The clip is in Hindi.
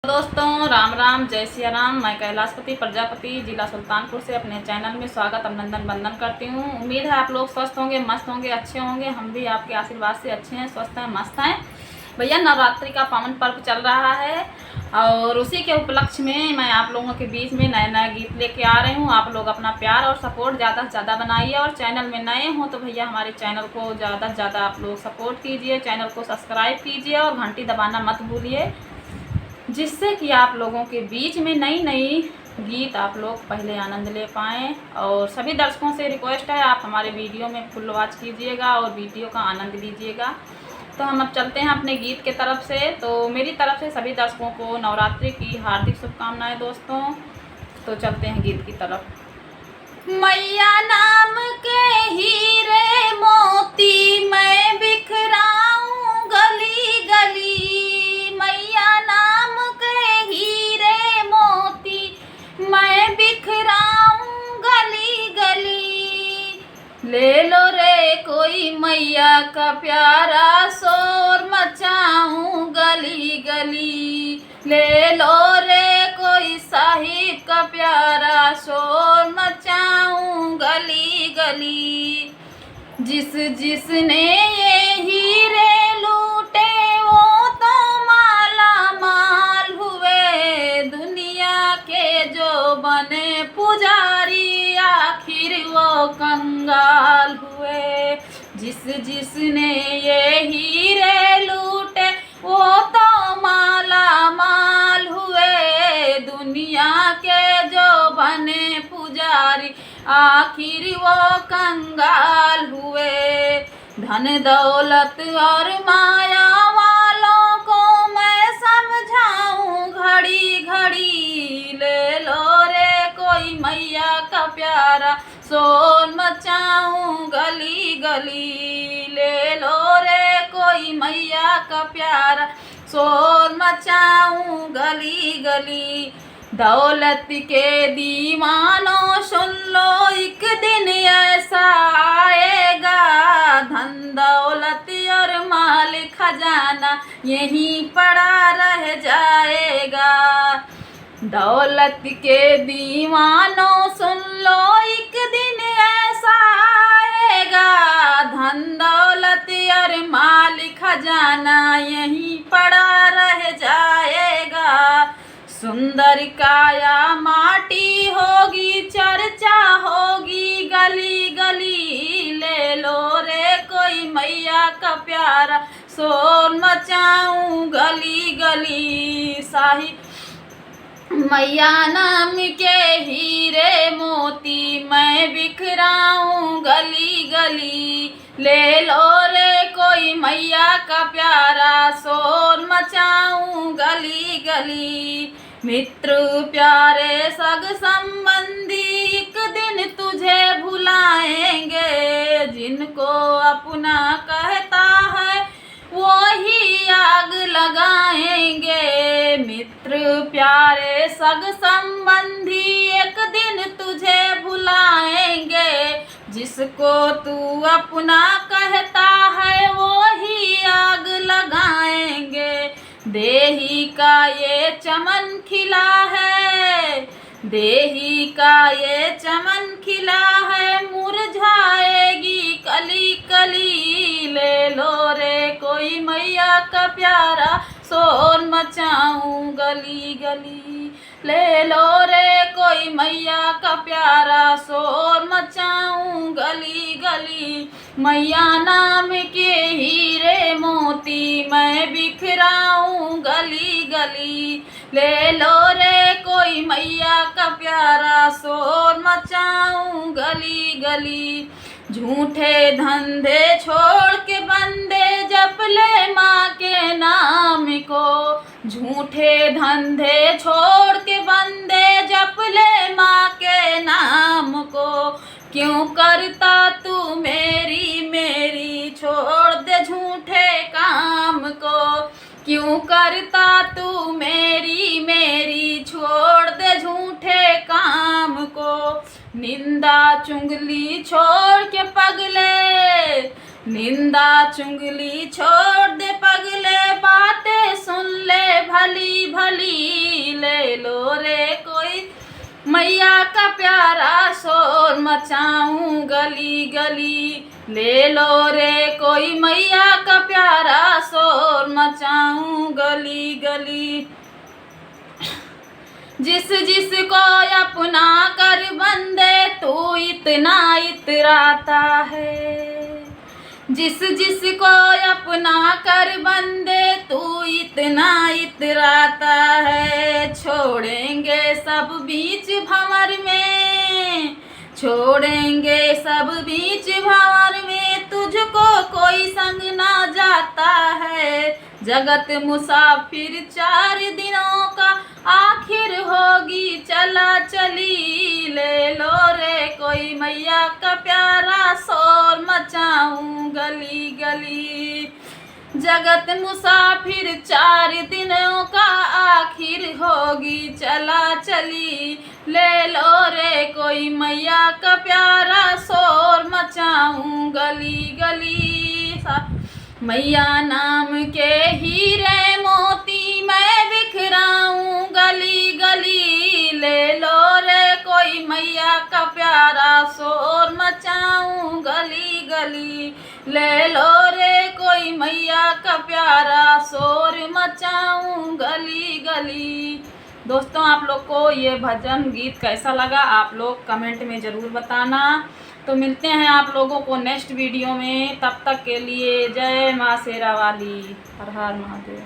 दोस्तों राम राम, जय सिया राम। मैं कैलाशपति प्रजापति जिला सुल्तानपुर से अपने चैनल में स्वागत अभिनंदन वंदन करती हूँ। उम्मीद है आप लोग स्वस्थ होंगे, मस्त होंगे, अच्छे होंगे। हम भी आपके आशीर्वाद से अच्छे हैं, स्वस्थ हैं, मस्त हैं। भैया नवरात्रि का पावन पर्व चल रहा है और उसी के उपलक्ष्य में मैं आप लोगों के बीच में नए नए गीत लेके आ रही हूँ। आप लोग अपना प्यार और सपोर्ट ज़्यादा से ज़्यादा बनाइए और चैनल में नए हों तो भैया हमारे चैनल को ज़्यादा से ज़्यादा आप लोग सपोर्ट कीजिए, चैनल को सब्सक्राइब कीजिए और घंटी दबाना मत भूलिए, जिससे कि आप लोगों के बीच में नई नई गीत आप लोग पहले आनंद ले पाएँ। और सभी दर्शकों से रिक्वेस्ट है, आप हमारे वीडियो में फुल वॉच कीजिएगा और वीडियो का आनंद लीजिएगा। तो हम अब चलते हैं अपने गीत के तरफ से। तो मेरी तरफ से सभी दर्शकों को नवरात्रि की हार्दिक शुभकामनाएं दोस्तों। तो चलते हैं गीत की तरफ। मैया नाम के हीरे मोती मैं बिखराऊं गली गली, मैया नाम के हीरे मोती मैं बिखराऊं गली गली। ले लो रे कोई मैया का प्यारा शोर मचाऊं गली गली, ले लो रे कोई साहिब का प्यारा शोर मचाऊं गली गली। जिसने ये हीरे लूटे वो तो माला माल हुए, दुनिया के जो बने पुजारी आखिर वो कंगाल हुए। जिसने ये हीरे लूटे वो तो माला माल हुए, दुनिया के जो बने पुजारी आखिर वो कंगाल हुए। धन दौलत और माया वालों को मैं समझाऊं घड़ी घड़ी, ले लो रे कोई मैया का प्यारा शोर मचाऊं गली गली, ले लो रे कोई मैया का प्यारा शोर मचाऊं गली गली। दौलत के दीवानों सुन लो एक दिन ऐसा आएगा, धन दौलत और माल खजाना यहीं पड़ा रह जाएगा। दौलत के दीवानों सुन लो एक दिन ऐसा आएगा, धन दौलत और माल खजाना यहीं पड़ा रह जाएगा। सुंदर काया माटी होगी, चर्चा होगी गली गली, ले लो रे कोई मैया का प्यारा शोर मचाऊं गली गली। साहिब मैया नाम के हीरे मोती मैं बिखराऊं गली गली, ले लो रे कोई मैया का प्यारा शोर मचाऊं गली गली। मित्र प्यारे सग संबंधी एक दिन तुझे भुलाएंगे, जिनको अपना कहता है वो ही आग लगाएंगे। मित्र प्यारे सग संबंधी एक दिन तुझे भुलाएंगे, जिसको तू अपना कहता है वो ही आग लगाएंगे। देही का ये चमन खिला है, देही का ये चमन खिला है, मुरझाएगी कली कली, ले लो रे कोई मैया का प्यारा शोर मचाऊं गली गली, ले लो रे कोई मैया का प्यारा शोर मचाऊं गली गली। मैया नाम के हीरे मोती मैं बिखराऊं गली गली, ले लो रे कोई मैया का प्यारा शोर मचाऊं गली गली। झूठे धंधे छोड़ के बंदे जप ले माँ के नाम को, झूठे धंधे छोड़ के बंदे जप ले माँ के नाम को। क्यों करता तू मेरी मेरी छोड़ दे झूठे काम को, क्यों करता तू मेरी मेरी छोड़ दे झूठे काम को। निंदा चुंगली छोड़ के पगले, निंदा चुंगली छोड़ दे पगले, बातें सुन ले भली भली, मैया का प्यारा शोर मचाऊं गली गली, ले लो रे कोई मैया का प्यारा शोर मचाऊं गली गली। जिस जिस को अपना कर बंदे तू इतना इतराता है, जिस जिस को अपना कर बंदे तू इतना इतराता है। छोड़ेंगे सब बीच भंवर में, छोड़ेंगे सब बीच भंवर में, तुझको कोई संग ना जाता है। जगत मुसाफिर 4 दिनों का आखिर होगी चला चली, ले लो रे कोई मैया का प्यारा शोर मचाऊं गली गली। जगत मुसाफिर 4 दिनों का आखिर होगी चला चली, ले लो रे कोई मैया का प्यारा शोर मचाऊं गली गली। मैया नाम के हीरे मोती मैं बिखराऊं गली गली, ले लो रे कोई मैया का प्यारा शोर मचाऊं गली गली, ले लो रे कोई मैया का प्यारा शोर मचाऊं गली गली। दोस्तों, आप लोग को ये भजन गीत कैसा लगा आप लोग कमेंट में ज़रूर बताना। तो मिलते हैं आप लोगों को नेक्स्ट वीडियो में, तब तक के लिए जय माँ शेरा वाली, हर हर महादेव।